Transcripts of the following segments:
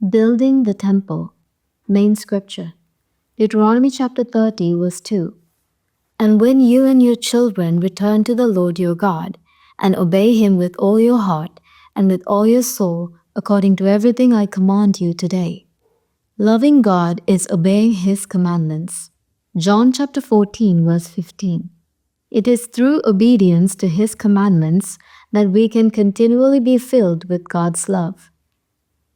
Building the temple. Main scripture. Deuteronomy chapter 30 verse 2. And when you and your children return to the Lord your God, and obey him with all your heart and with all your soul, according to everything I command you today. Loving God is obeying his commandments. John chapter 14 verse 15. It is through obedience to his commandments that we can continually be filled with God's love.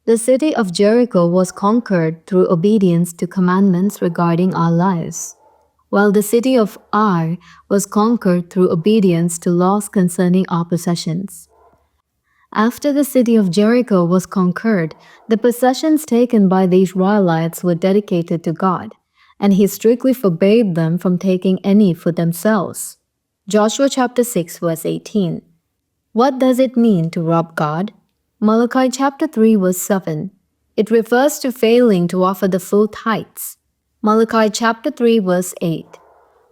The city of Jericho was conquered through obedience to commandments regarding our lives, while the city of Ai was conquered through obedience to laws concerning our possessions. After the city of Jericho was conquered, the possessions taken by the Israelites were dedicated to God, and he strictly forbade them from taking any for themselves. Joshua chapter 6 verse 18. What does it mean to rob God? Malachi chapter 3 verse 7. It refers to failing to offer the full tithes. Malachi chapter 3 verse 8.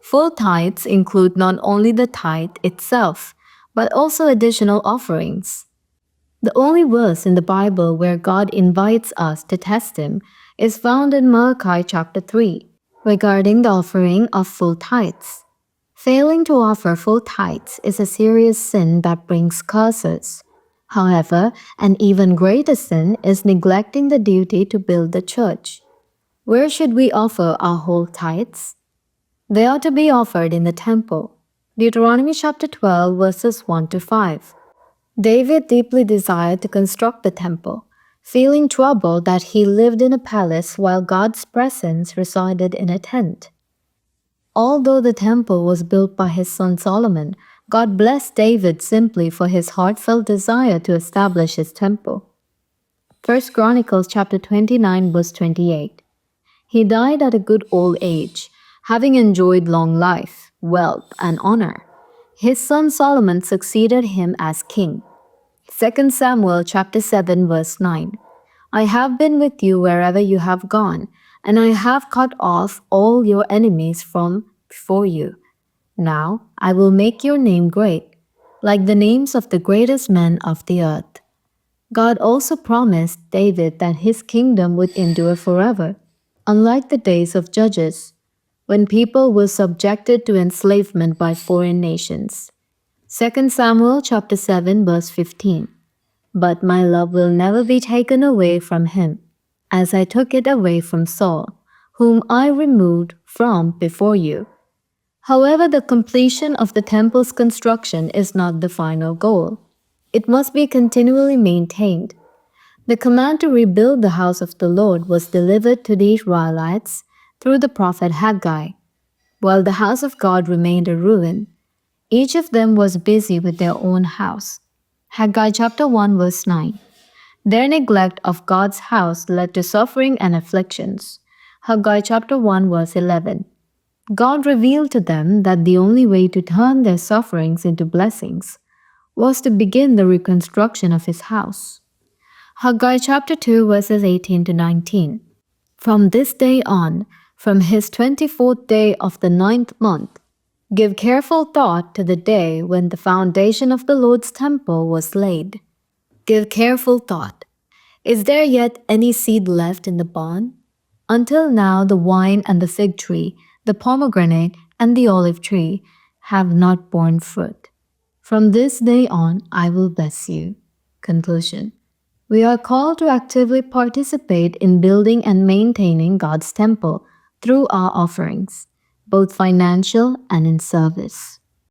Full tithes include not only the tithe itself, but also additional offerings. The only verse in the Bible where God invites us to test him is found in Malachi chapter 3, regarding the offering of full tithes. Failing to offer full tithes is a serious sin that brings curses. However, an even greater sin is neglecting the duty to build the church. Where should we offer our whole tithes? They are to be offered in the temple. Deuteronomy chapter 12 verses 1 to 5. David deeply desired to construct the temple, feeling troubled that he lived in a palace while God's presence resided in a tent. Although the temple was built by his son Solomon, God blessed David simply for his heartfelt desire to establish his temple. 1 Chronicles chapter 29 verse 28. He died at a good old age, having enjoyed long life, wealth, and honor. His son Solomon succeeded him as king. 2 Samuel chapter 7 verse 9. I have been with you wherever you have gone, and I have cut off all your enemies from before you. Now I will make your name great, like the names of the greatest men of the earth. God also promised David that his kingdom would endure forever, unlike the days of Judges, when people were subjected to enslavement by foreign nations. 2 Samuel chapter 7 verse 15. But my love will never be taken away from him, as I took it away from Saul, whom I removed from before you. However, the completion of the temple's construction is not the final goal. It must be continually maintained. The command to rebuild the house of the Lord was delivered to the Israelites through the prophet Haggai, while the house of God remained a ruin. Each of them was busy with their own house. Haggai chapter 1 verse 9. Their neglect of God's house led to suffering and afflictions. Haggai chapter 1 verse 11. God revealed to them that the only way to turn their sufferings into blessings was to begin the reconstruction of his house. Haggai chapter 2 verses 18 to 19. From this day on, from his 24th day of the 9th month, give careful thought to the day when the foundation of the Lord's temple was laid. Give careful thought. Is there yet any seed left in the barn? Until now the vine and the fig tree, the pomegranate and the olive tree have not borne fruit. From this day on I will bless you. Conclusion. We are called to actively participate in building and maintaining God's temple through our offerings, both financial and in service.